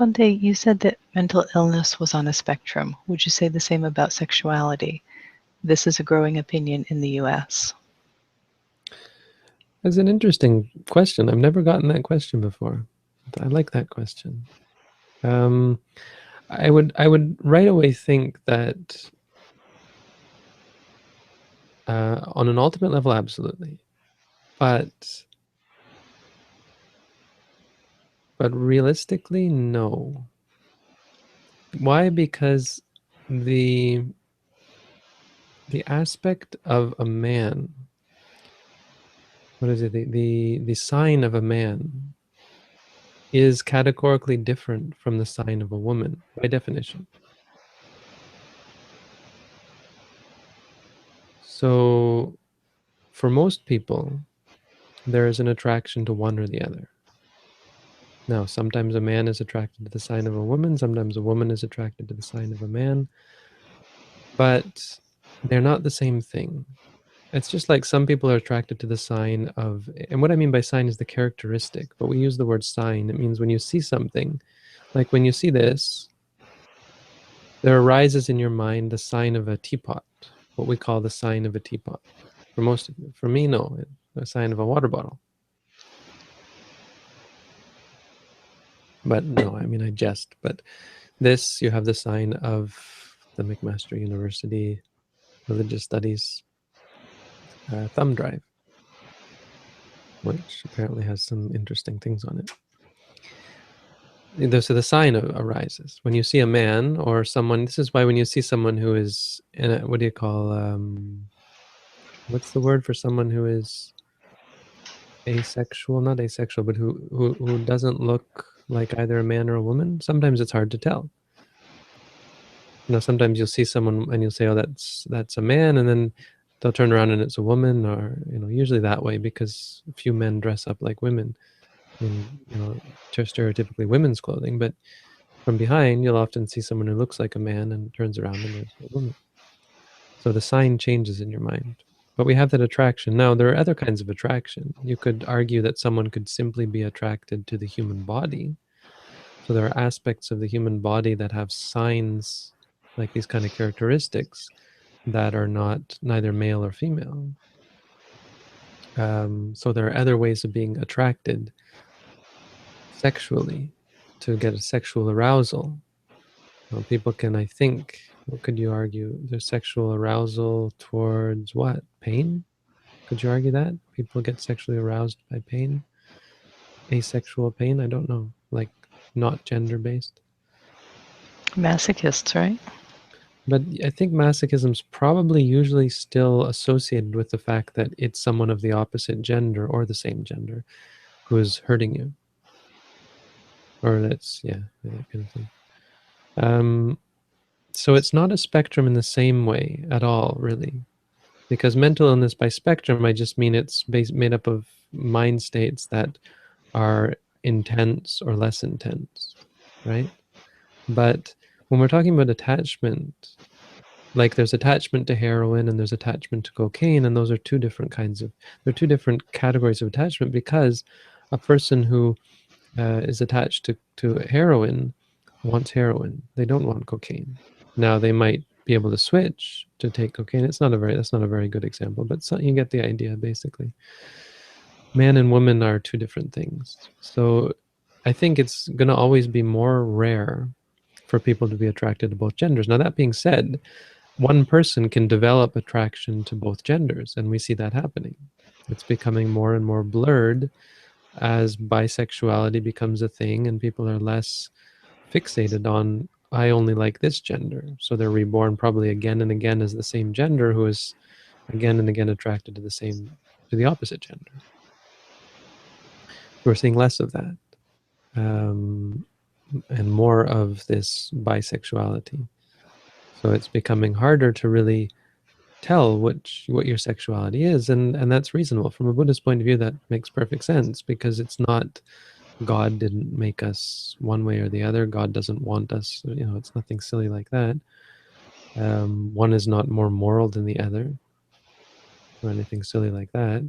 Bhante, you said that mental illness was on a spectrum. Would you say the same about sexuality? This is a growing opinion in the US. That's an interesting question. I've never gotten that question before. I like that question. I would right away think that on an ultimate level, absolutely, but realistically, no. Why? Because the aspect of a man, what is it? The sign of a man is categorically different from the sign of a woman by definition. So for most people, there is an attraction to one or the other. Now, sometimes a man is attracted to the sign of a woman, sometimes a woman is attracted to the sign of a man, but they're not the same thing. It's just like some people are attracted to the sign of, and what I mean by sign is the characteristic, but we use the word sign. It means when you see something, like when you see this, there arises in your mind the sign of a teapot, what we call the sign of a teapot. For most of you. For me, no, a sign of a water bottle. But no, I mean, I jest. But this, you have the sign of the McMaster University Religious Studies thumb drive, which apparently has some interesting things on it. So the sign arises when you see a man or someone. This is why when you see someone who is in a, what do you call, what's the word for someone who is asexual, not asexual, but who doesn't look like either a man or a woman? Sometimes it's hard to tell. You know, sometimes you'll see someone and you'll say, oh, that's a man, and then they'll turn around and it's a woman, or, you know, usually that way, because few men dress up like women in, you know, stereotypically women's clothing. But from behind, you'll often see someone who looks like a man and turns around and there's a woman. So the sign changes in your mind. But we have that attraction. Now, there are other kinds of attraction. You could argue that someone could simply be attracted to the human body. So there are aspects of the human body that have signs, like these kind of characteristics, that are neither male or female. So there are other ways of being attracted sexually to get a sexual arousal. Well, people can, I think, what could you argue? There's sexual arousal towards what? Pain? Could you argue that? People get sexually aroused by pain? Asexual pain? I don't know. Like, not gender-based? Masochists, right? But I think masochism's probably usually still associated with the fact that it's someone of the opposite gender or the same gender who is hurting you. Or that's, yeah, that kind of thing. So it's not a spectrum in the same way at all, really. Because mental illness by spectrum, I just mean it's made up of mind states that are intense or less intense, right? But when we're talking about attachment, like there's attachment to heroin and there's attachment to cocaine, and those are two different they're two different categories of attachment, because a person who is attached to heroin wants heroin. They don't want cocaine. Now they might be able to switch to take cocaine. That's not a very good example, but you get the idea basically. Man and woman are two different things. So I think it's going to always be more rare for people to be attracted to both genders. Now, that being said, one person can develop attraction to both genders, and we see that happening. It's becoming more and more blurred as bisexuality becomes a thing and people are less fixated on, I only like this gender. So they're reborn probably again and again as the same gender, who is again and again attracted to the opposite gender. We're seeing less of that, and more of this bisexuality. So it's becoming harder to really tell what your sexuality is, and that's reasonable. From a Buddhist point of view, that makes perfect sense, because it's not, God didn't make us one way or the other. God doesn't want us, you know, it's nothing silly like that. One is not more moral than the other, or anything silly like that.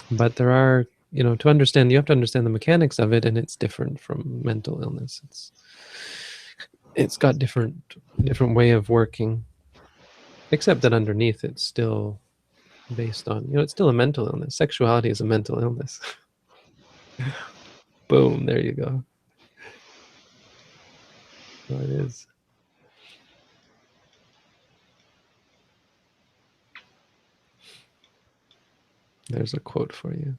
But there are to understand, you have to understand the mechanics of it, and it's different from mental illness. It's got different way of working, except that underneath it's still based on, it's still a mental illness. Sexuality is a mental illness. Boom, there you go. So it is. There's a quote for you.